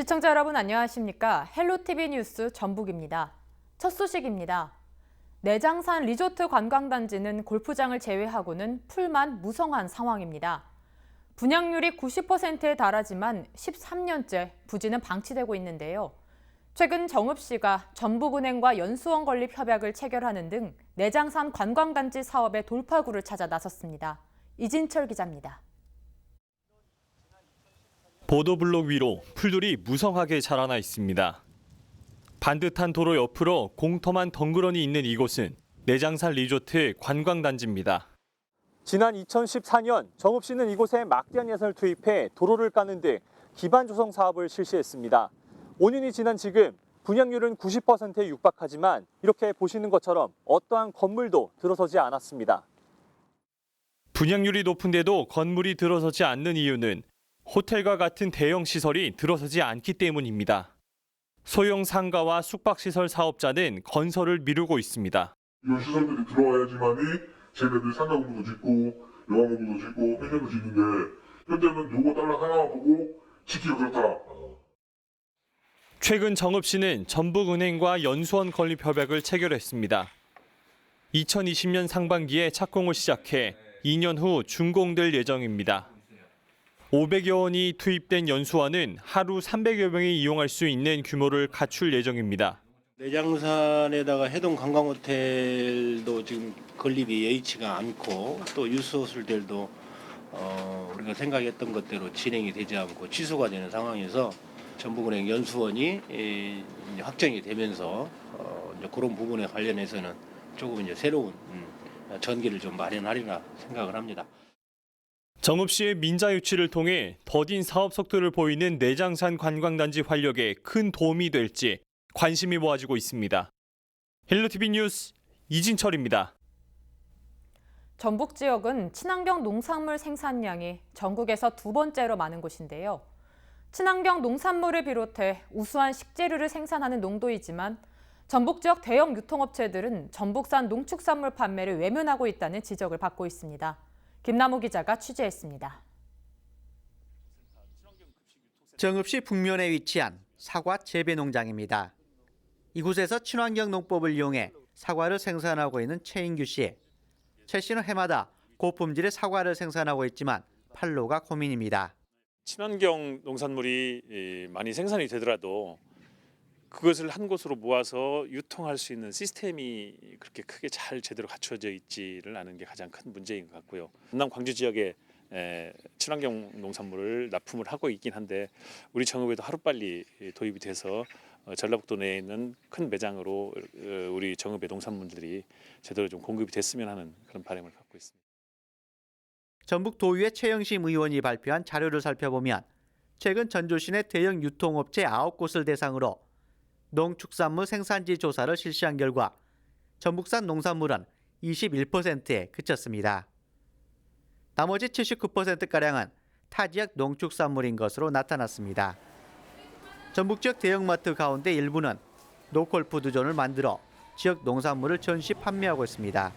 시청자 여러분 안녕하십니까? 헬로티비 뉴스 전북입니다. 첫 소식입니다. 내장산 리조트 관광단지는 골프장을 제외하고는 풀만 무성한 상황입니다. 분양률이 90%에 달하지만 13년째 부지는 방치되고 있는데요. 최근 정읍시가 전북은행과 연수원 건립 협약을 체결하는 등 내장산 관광단지 사업의 돌파구를 찾아 나섰습니다. 이진철 기자입니다. 보도블록 위로 풀들이 무성하게 자라나 있습니다. 반듯한 도로 옆으로 공터만 덩그러니 있는 이곳은 내장산 리조트 관광단지입니다. 지난 2014년 정읍시는 이곳에 막대한 예산을 투입해 도로를 까는 등 기반 조성 사업을 실시했습니다. 5년이 지난 지금 분양률은 90%에 육박하지만 이렇게 보시는 것처럼 어떠한 건물도 들어서지 않았습니다. 분양률이 높은데도 건물이 들어서지 않는 이유는 호텔과 같은 대형 시설이 들어서지 않기 때문입니다. 소형 상가와 숙박시설 사업자는 건설을 미루고 있습니다. 이런 시설들이 들어와야지만이 쟤네들 상가공부도 짓고 여가공부도 짓고 펜션도 짓는데 현재는 요거 달러 하나만 보고 짓기가 그렇다. 최근 정읍시는 전북은행과 연수원 건립 협약을 체결했습니다. 2020년 상반기에 착공을 시작해 2년 후 준공될 예정입니다. 500여 원이 투입된 연수원은 하루 300여 명이 이용할 수 있는 규모를 갖출 예정입니다. 내장산에다가 해동 관광호텔도 지금 건립이 여의치가 않고 또 유수호텔들도 우리가 생각했던 것대로 진행이 되지 않고 취소가 되는 상황에서 전북은행 연수원이 확정이 되면서 이제 그런 부분에 관련해서는 조금 이제 새로운 전기를 좀 마련하리라 생각을 합니다. 정읍시의 민자 유치를 통해 더딘 사업 속도를 보이는 내장산 관광단지 활력에 큰 도움이 될지 관심이 모아지고 있습니다. 헬로티비 뉴스 이진철입니다. 전북 지역은 친환경 농산물 생산량이 전국에서 두 번째로 많은 곳인데요. 친환경 농산물을 비롯해 우수한 식재료를 생산하는 농도이지만 전북 지역 대형 유통업체들은 전북산 농축산물 판매를 외면하고 있다는 지적을 받고 있습니다. 김남우 기자가 취재했습니다. 정읍시 북면에 위치한 사과 재배 농장입니다. 이곳에서 친환경 농법을 이용해 사과를 생산하고 있는 최인규 씨. 최 씨는 해마다 고품질의 사과를 생산하고 있지만 판로가 고민입니다. 친환경 농산물이 많이 생산이 되더라도 그것을 한 곳으로 모아서 유통할 수 있는 시스템이 그렇게 크게 잘 제대로 갖춰져 있지를 않은 게 가장 큰 문제인 것 같고요. 전남 광주 지역에 친환경 농산물을 납품을 하고 있긴 한데 우리 정읍에도 하루빨리 도입이 돼서 전라북도 내에 있는 큰 매장으로 우리 정읍의 농산물들이 제대로 좀 공급이 됐으면 하는 그런 바람을 갖고 있습니다. 전북도의회 최영심 의원이 발표한 자료를 살펴보면 최근 전주시 내 대형 유통업체 9곳을 대상으로 농축산물 생산지 조사를 실시한 결과 전북산 농산물은 21%에 그쳤습니다. 나머지 79%가량은 타 지역 농축산물인 것으로 나타났습니다. 전북 지역 대형마트 가운데 일부는 로컬푸드존을 만들어 지역 농산물을 전시 판매하고 있습니다.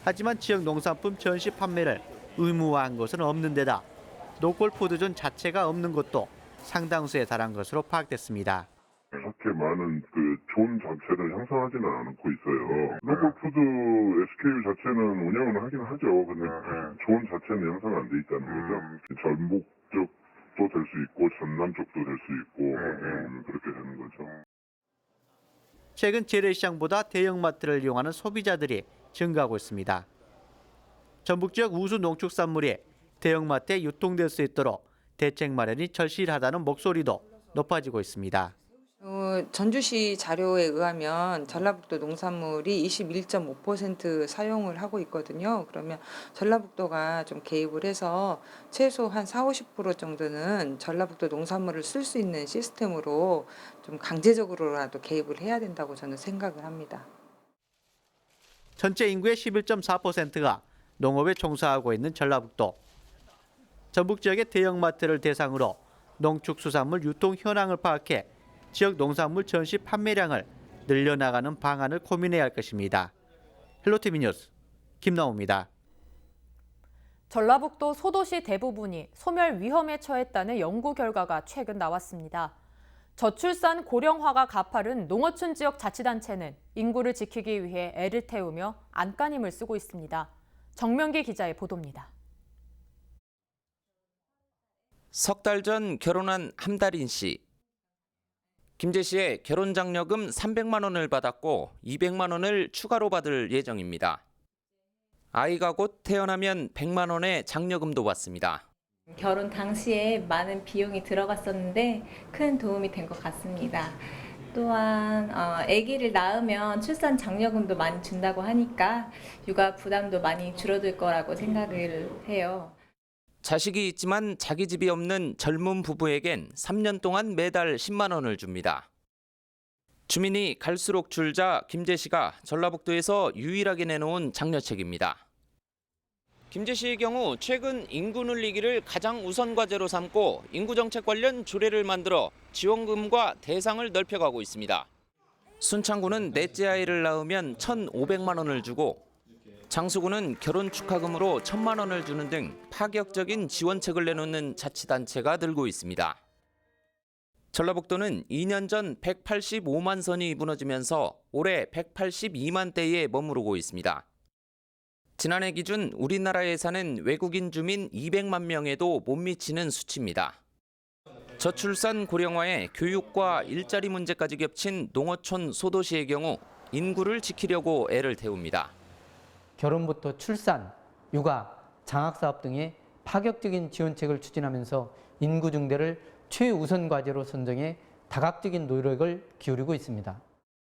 하지만 지역 농산품 전시 판매를 의무화한 곳은 없는 데다 로컬푸드존 자체가 없는 곳도 상당수에 달한 것으로 파악됐습니다. 그렇게 많은 존 자체를 형성하지는 않고 있어요. 로컬푸드 SKU 자체는 운영은 하긴 하죠. 근데 존 자체는 형성 안 돼 있다는 거죠. 전북 쪽도 될 수 있고 전남 쪽도 될 수 있고 그렇게 되는 거죠. 최근 재래시장보다 대형마트를 이용하는 소비자들이 증가하고 있습니다. 전북 지역 우수 농축산물이 대형마트에 유통될 수 있도록 대책 마련이 절실하다는 목소리도 높아지고 있습니다. 전주시 자료에 의하면 전라북도 농산물이 21.5% 사용을 하고 있거든요. 그러면 전라북도가 좀 개입을 해서 최소 한 40~50% 정도는 전라북도 농산물을 쓸 수 있는 시스템으로 좀 강제적으로라도 개입을 해야 된다고 저는 생각을 합니다. 전체 인구의 11.4%가 농업에 종사하고 있는 전라북도. 전북 지역의 대형마트를 대상으로 농축수산물 유통 현황을 파악해 지역 농산물 전시 판매량을 늘려나가는 방안을 고민해야 할 것입니다. 헬로티비 뉴스 김나우입니다. 전라북도 소도시 대부분이 소멸 위험에 처했다는 연구 결과가 최근 나왔습니다. 저출산 고령화가 가파른 농어촌 지역 자치단체는 인구를 지키기 위해 애를 태우며 안간힘을 쓰고 있습니다. 정명기 기자의 보도입니다. 석 달 전 결혼한 함다린 씨. 김재 씨의 결혼 장려금 300만 원을 받았고 200만 원을 추가로 받을 예정입니다. 아이가 곧 태어나면 100만 원의 장려금도 받습니다. 결혼 당시에 많은 비용이 들어갔었는데 큰 도움이 된 것 같습니다. 또한 아기를 낳으면 출산 장려금도 많이 준다고 하니까 육아 부담도 많이 줄어들 거라고 생각을 해요. 자식이 있지만 자기 집이 없는 젊은 부부에겐 3년 동안 매달 10만 원을 줍니다. 주민이 갈수록 줄자 김재 씨가 전라북도에서 유일하게 내놓은 장려책입니다. 김재 씨의 경우 최근 인구 늘리기를 가장 우선 과제로 삼고 인구정책 관련 조례를 만들어 지원금과 대상을 넓혀가고 있습니다. 순창구는 넷째 아이를 낳으면 1,500만 원을 주고 장수구는 결혼 축하금으로 1,000만 원을 주는 등 파격적인 지원책을 내놓는 자치단체가 늘고 있습니다. 전라북도는 2년 전 185만 선이 무너지면서 올해 182만 대에 머무르고 있습니다. 지난해 기준 우리나라에 사는 외국인 주민 200만 명에도 못 미치는 수치입니다. 저출산 고령화에 교육과 일자리 문제까지 겹친 농어촌 소도시의 경우 인구를 지키려고 애를 태웁니다. 결혼부터 출산, 육아, 장학사업 등의 파격적인 지원책을 추진하면서 인구 증대를 최우선 과제로 선정해 다각적인 노력을 기울이고 있습니다.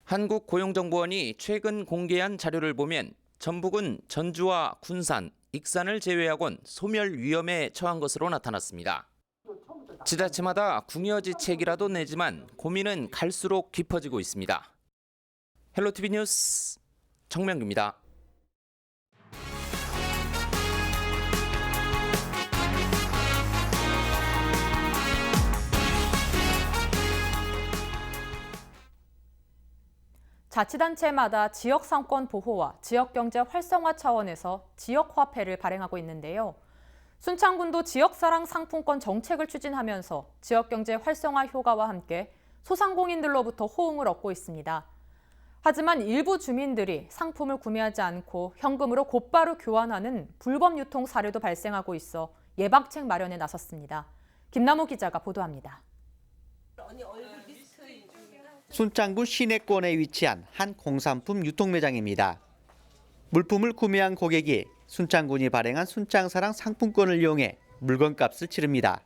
한국고용정보원이 최근 공개한 자료를 보면 전북은 전주와 군산, 익산을 제외하곤 소멸 위험에 처한 것으로 나타났습니다. 지자체마다 궁여지책이라도 내지만 고민은 갈수록 깊어지고 있습니다. 헬로티비 뉴스 정명규입니다. 자치단체마다 지역상권 보호와 지역경제 활성화 차원에서 지역화폐를 발행하고 있는데요. 순창군도 지역사랑 상품권 정책을 추진하면서 지역경제 활성화 효과와 함께 소상공인들로부터 호응을 얻고 있습니다. 하지만 일부 주민들이 상품을 구매하지 않고 현금으로 곧바로 교환하는 불법 유통 사례도 발생하고 있어 예방책 마련에 나섰습니다. 김남우 기자가 보도합니다. 순창구 시내권에 위치한 한 공산품 유통매장입니다. 물품을 구매한 고객이 순창군이 발행한 순창사랑 상품권을 이용해 물건값을 치릅니다.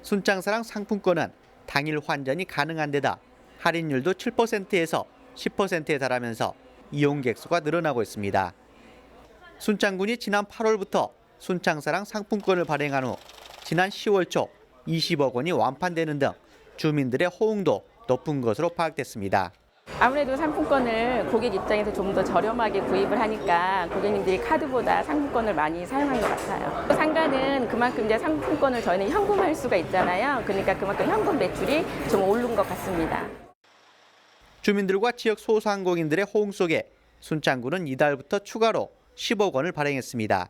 순창사랑 상품권은 당일 환전이 가능한 데다 할인율도 7%에서 10%에 달하면서 이용객 수가 늘어나고 있습니다. 순창군이 지난 8월부터 순창사랑 상품권을 발행한 후 지난 10월 초 20억 원이 완판되는 등 주민들의 호응도 높은 것으로 파악됐습니다. 아무래도 상품권을 고객 입장에서 좀 더 저렴하게 구입을 하니까 고객님들이 카드보다 상품권을 많이 사용한 것 같아요. 상가는 그만큼 이제 상품권을 저희는 현금화할 수가 있잖아요. 그러니까 그만큼 현금 매출이 좀 오른 것 같습니다. 주민들과 지역 소상공인들의 호응 속에 순창구는 이달부터 추가로 10억 원을 발행했습니다.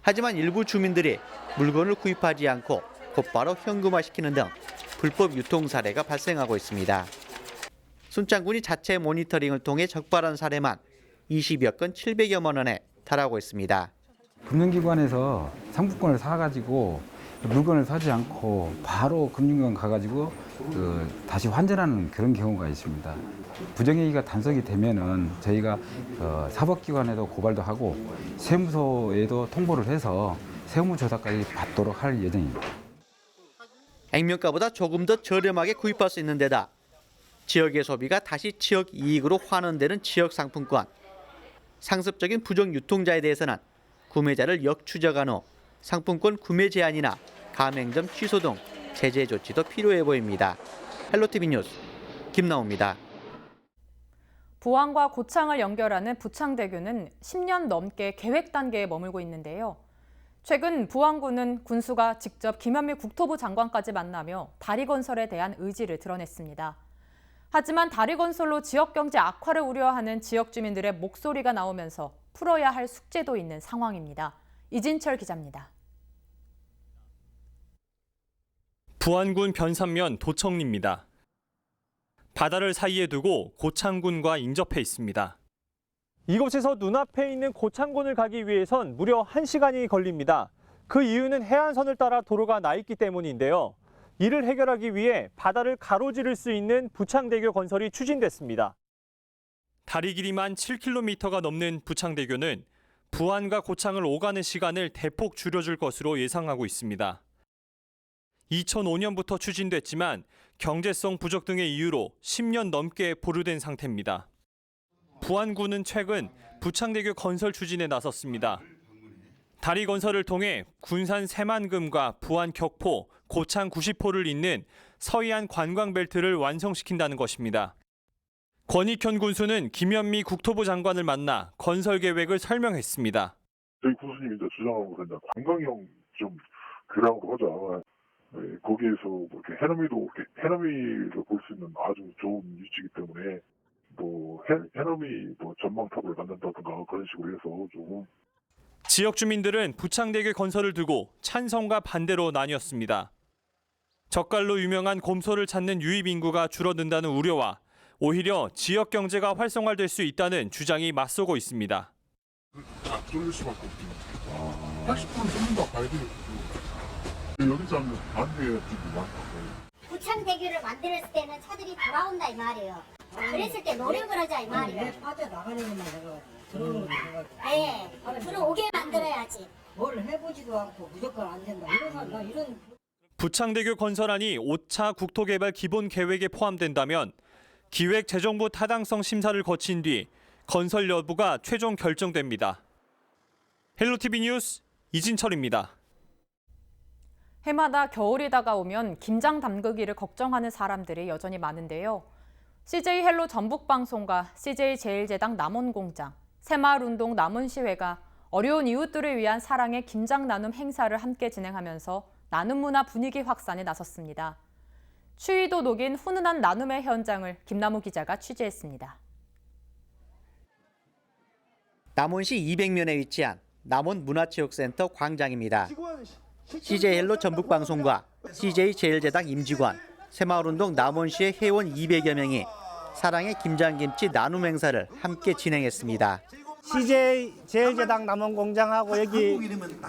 하지만 일부 주민들이 물건을 구입하지 않고 곧바로 현금화시키는 등 불법 유통 사례가 발생하고 있습니다. 순창군이 자체 모니터링을 통해 적발한 사례만 20여 건 700여만 원에 달하고 있습니다. 금융기관에서 상품권을 사가지고 물건을 사지 않고 바로 금융기관 가가지고 다시 환전하는 그런 경우가 있습니다. 부정행위가 단속이 되면은 저희가 사법기관에도 고발도 하고 세무서에도 통보를 해서 세무조사까지 받도록 할 예정입니다. 액면가보다 조금 더 저렴하게 구입할 수 있는 데다 지역의 소비가 다시 지역 이익으로 환원되는 지역 상품권. 상습적인 부정 유통자에 대해서는 구매자를 역추적한 후 상품권 구매 제한이나 가맹점 취소 등 제재 조치도 필요해 보입니다. 헬로티비 뉴스 김나옵니다. 부안과 고창을 연결하는 부창대교는 10년 넘게 계획 단계에 머물고 있는데요. 최근 부안군은 군수가 직접 김현미 국토부 장관까지 만나며 다리 건설에 대한 의지를 드러냈습니다. 하지만 다리 건설로 지역 경제 악화를 우려하는 지역 주민들의 목소리가 나오면서 풀어야 할 숙제도 있는 상황입니다. 이진철 기자입니다. 부안군 변산면 도청리입니다. 바다를 사이에 두고 고창군과 인접해 있습니다. 이곳에서 눈앞에 있는 고창군을 가기 위해선 무려 1시간이 걸립니다. 그 이유는 해안선을 따라 도로가 나 있기 때문인데요. 이를 해결하기 위해 바다를 가로지를 수 있는 부창대교 건설이 추진됐습니다. 다리 길이만 7km가 넘는 부창대교는 부안과 고창을 오가는 시간을 대폭 줄여줄 것으로 예상하고 있습니다. 2005년부터 추진됐지만 경제성 부족 등의 이유로 10년 넘게 보류된 상태입니다. 부안군은 최근 부창대교 건설 추진에 나섰습니다. 다리 건설을 통해 군산 새만금과 부안 격포, 고창 90호를 잇는 서해안 관광벨트를 완성시킨다는 것입니다. 권익현 군수는 김현미 국토부 장관을 만나 건설 계획을 설명했습니다. 저희 군수님이 이제 주장하는 것은 관광형 좀 교량으로 하자. 네, 거기에서 이렇게 해넘이를 볼 수 있는 아주 좋은 위치이기 때문에 해넘이 전망탑을 만든다든가 그런 식으로 해서 좀. 지역 주민들은 부창대교 건설을 두고 찬성과 반대로 나뉘었습니다. 젓갈로 유명한 곰소를 찾는 유입 인구가 줄어든다는 우려와 오히려 지역 경제가 활성화될 수 있다는 주장이 맞서고 있습니다. 쏠릴 수밖에 없죠. 80% 쏠린다 봐야 되겠죠. 여기 사람들 반대의 쪽이 많다고. 부창대교를 만들었을 때는 차들이 돌아온다 이 말이에요. 그랬을 때 노력을 하자 이 말이에요. 빠져나가는 것만 내가 들어오는 거 생각해. 네, 들어오게 만들어야지. 뭘 해보지도 않고 무조건 안 된다. 이런 부창대교 건설안이 5차 국토개발 기본 계획에 포함된다면 기획재정부 타당성 심사를 거친 뒤 건설 여부가 최종 결정됩니다. 헬로티비 뉴스 이진철입니다. 해마다 겨울이 다가오면 김장 담그기를 걱정하는 사람들이 여전히 많은데요. CJ 헬로 전북방송과 CJ 제일제당 남원공장, 새마을운동 남원시회가 어려운 이웃들을 위한 사랑의 김장 나눔 행사를 함께 진행하면서 나눔 문화 분위기 확산에 나섰습니다. 추위도 녹인 훈훈한 나눔의 현장을 김남우 기자가 취재했습니다. 남원시 200면에 위치한 남원문화체육센터 광장입니다. CJ 헬로 전북방송과 CJ 제일제당 임직원, 새마을운동 남원시의 회원 200여 명이 사랑의 김장김치 나눔 행사를 함께 진행했습니다. CJ 제일제당 남원공장하고 여기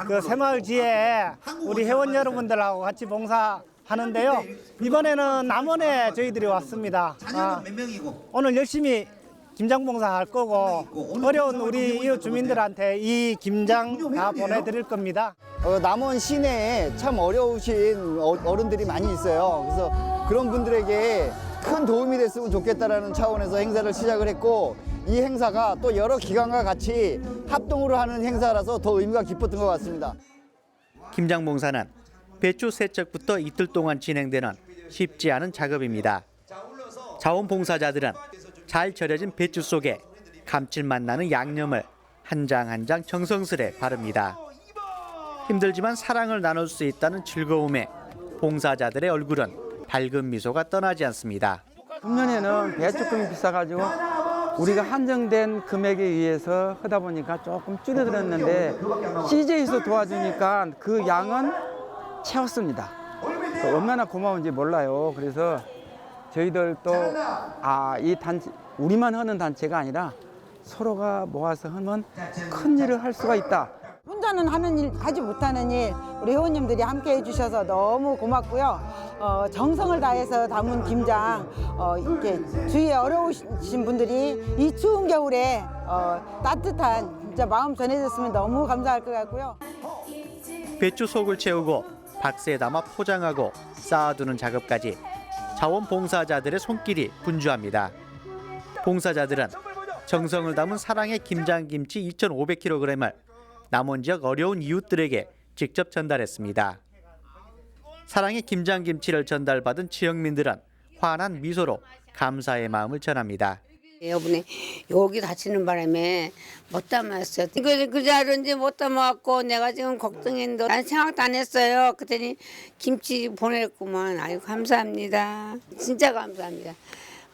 그 새마을지에 우리 회원 여러분들하고 같이 봉사하는데요. 이번에는 남원에 저희들이 왔습니다. 오늘 열심히 김장 봉사할 거고 어려운 우리 이웃 주민들한테 이 김장 다 보내드릴 겁니다. 남원 시내에 참 어려우신 어른들이 많이 있어요. 그래서 그런 분들에게 큰 도움이 됐으면 좋겠다라는 차원에서 행사를 시작을 했고 이 행사가 또 여러 기관과 같이 합동으로 하는 행사라서 더 의미가 깊었던 것 같습니다. 김장 봉사는 배추 세척부터 이틀 동안 진행되는 쉽지 않은 작업입니다. 자원봉사자들은 잘 절여진 배추 속에 감칠맛 나는 양념을 한 장 한 장 정성스레 바릅니다. 힘들지만 사랑을 나눌 수 있다는 즐거움에 봉사자들의 얼굴은 밝은 미소가 떠나지 않습니다. 금년에는 배추금이 비싸가지고 우리가 한정된 금액에 의해서 하다 보니까 조금 줄여들었는데 CJ에서 도와주니까 그 양은 채웠습니다. 얼마나 고마운지 몰라요. 그래서 저희들도 이 단체 우리만 하는 단체가 아니라 서로가 모아서 하면 큰 일을 할 수가 있다. 혼자는 하는 일, 하지 못하는 일 우리 회원님들이 함께 해주셔서 너무 고맙고요. 정성을 다해서 담은 김장 이렇게 주위에 어려우신 분들이 이 추운 겨울에 따뜻한 진짜 마음 전해줬으면 너무 감사할 것 같고요. 배추 속을 채우고 박스에 담아 포장하고 쌓아두는 작업까지 자원봉사자들의 손길이 분주합니다. 봉사자들은 정성을 담은 사랑의 김장김치 2,500kg을 남원 지역 어려운 이웃들에게 직접 전달했습니다. 사랑의 김장김치를 전달받은 지역민들은 환한 미소로 감사의 마음을 전합니다. 여분이 여기 다치는 바람에 못 담았어요. 그 자리인지 못 담아갖고 내가 지금 걱정했는데 난 생각도 안 했어요. 그랬더니 김치 보냈구만. 아유 감사합니다. 진짜 감사합니다.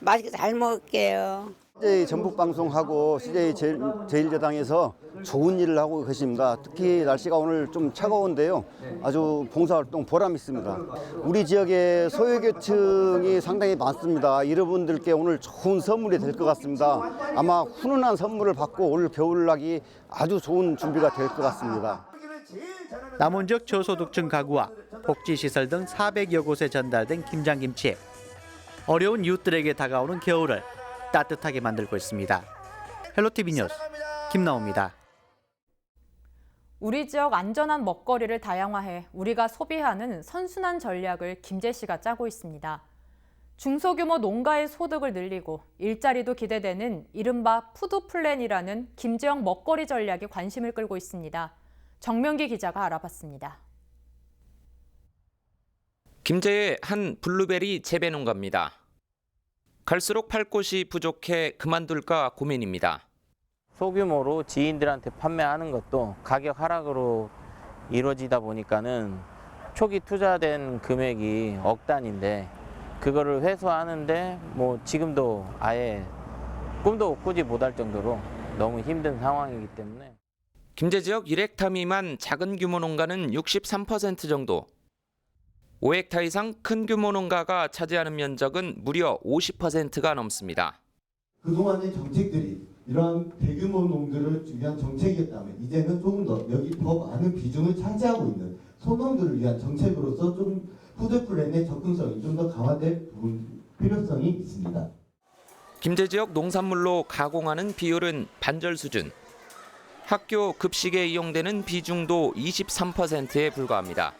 맛있게 잘 먹을게요. CJ 전북방송하고 CJ 제1야당에서 좋은 일을 하고 계십니다. 특히 날씨가 오늘 좀 차가운데요. 아주 봉사활동 보람 있습니다. 우리 지역의 소외계층이 상당히 많습니다. 이분들께 오늘 좋은 선물이 될 것 같습니다. 아마 훈훈한 선물을 받고 올 겨울나기 아주 좋은 준비가 될 것 같습니다. 남원지역 저소득층 가구와 복지시설 등 400여 곳에 전달된 김장김치. 어려운 이웃들에게 다가오는 겨울을 따뜻하게 만들고 있습니다. 헬로티비 뉴스 김나옵니다. 우리 지역 안전한 먹거리를 다양화해 우리가 소비하는 선순환 전략을 김제시가 짜고 있습니다. 중소규모 농가의 소득을 늘리고 일자리도 기대되는 이른바 푸드플랜이라는 김제형 먹거리 전략이 관심을 끌고 있습니다. 정명기 기자가 알아봤습니다. 김제의 한 블루베리 재배 농가입니다. 갈수록 팔 곳이 부족해 그만둘까 고민입니다. 소규모로 지인들한테 판매하는 것도 가격 하락으로 이루어지다 보니까는 초기 투자된 금액이 억 단위인데 그거를 회수하는데 뭐 지금도 아예 꿈도 꾸지 못할 정도로 너무 힘든 상황이기 때문에. 김제 지역 1헥타 미만 작은 규모 농가는 63% 정도, 5헥타 이상 큰 규모 농가가 차지하는 면적은 무려 50%가 넘습니다. 그동안의 정책들이 이러한 대규모 농들을 위한 정책이었다면 이제는 조금 더 여기 더 많은 비중을 차지하고 있는 소농들을 위한 정책으로서 좀 푸드플랜의 접근성이 좀 더 강화될 필요성이 있습니다. 김제 지역 농산물로 가공하는 비율은 반절 수준. 학교 급식에 이용되는 비중도 23%에 불과합니다.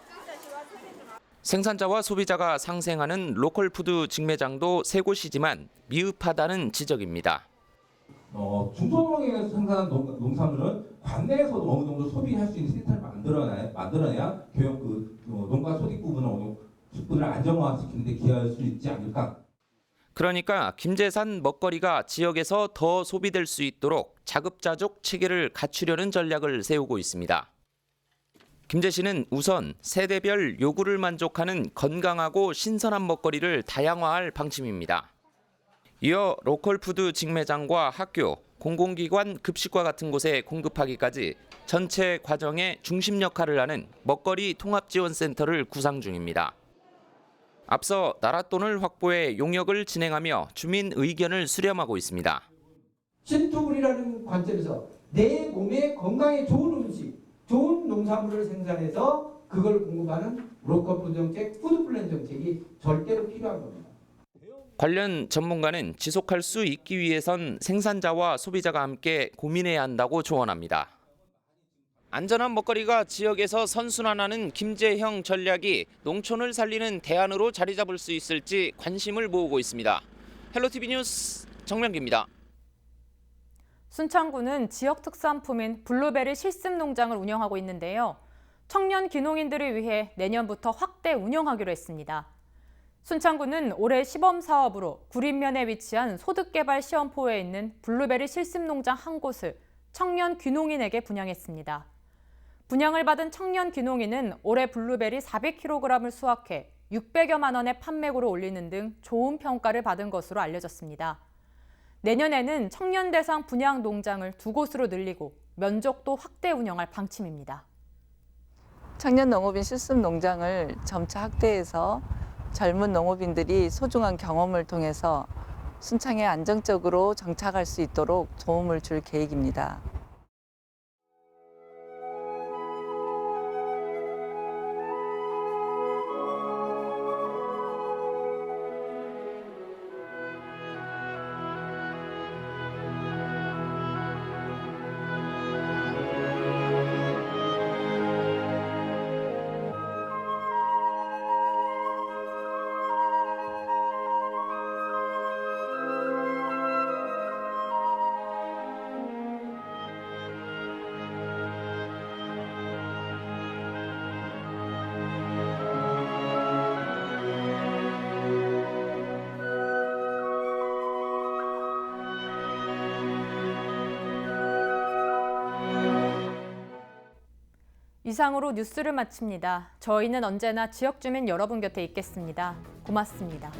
생산자와 소비자가 상생하는 로컬 푸드 직매장도 3곳이지만 미흡하다는 지적입니다. 중소농에서 생산한 농산물은 관내에서도 어느 정도 소비할 수 있는 시스템을 만들어내야 교육 농가 소득 부분을 안정화시키는 데 기여할 수 있지 않을까. 그러니까 김제산 먹거리가 지역에서 더 소비될 수 있도록 자급자족 체계를 갖추려는 전략을 세우고 있습니다. 김제시는 우선 세대별 요구를 만족하는 건강하고 신선한 먹거리를 다양화할 방침입니다. 이어 로컬푸드 직매장과 학교, 공공기관 급식과 같은 곳에 공급하기까지 전체 과정의 중심 역할을 하는 먹거리 통합지원센터를 구상 중입니다. 앞서 나랏돈을 확보해 용역을 진행하며 주민 의견을 수렴하고 있습니다. 신투불이라는 관점에서 내 몸에 건강에 좋은 음식, 좋은 농산물을 생산해서 그걸 공급하는 로컬 푸드 정책, 푸드플랜 정책이 절대로 필요한 겁니다. 관련 전문가는 지속할 수 있기 위해선 생산자와 소비자가 함께 고민해야 한다고 조언합니다. 안전한 먹거리가 지역에서 선순환하는 김제형 전략이 농촌을 살리는 대안으로 자리 잡을 수 있을지 관심을 모으고 있습니다. 헬로티비 뉴스 정명기입니다. 순창구는 지역 특산품인 블루베리 실습 농장을 운영하고 있는데요. 청년 귀농인들을 위해 내년부터 확대 운영하기로 했습니다. 순창구는 올해 시범 사업으로 구림면에 위치한 소득개발 시험포에 있는 블루베리 실습 농장 한 곳을 청년 귀농인에게 분양했습니다. 분양을 받은 청년 귀농인은 올해 블루베리 400kg을 수확해 600여만 원의 판매고를 올리는 등 좋은 평가를 받은 것으로 알려졌습니다. 내년에는 청년 대상 분양 농장을 2곳으로 늘리고 면적도 확대 운영할 방침입니다. 청년 농업인 실습 농장을 점차 확대해서 젊은 농업인들이 소중한 경험을 통해서 순창에 안정적으로 정착할 수 있도록 도움을 줄 계획입니다. 이상으로 뉴스를 마칩니다. 저희는 언제나 지역 주민 여러분 곁에 있겠습니다. 고맙습니다.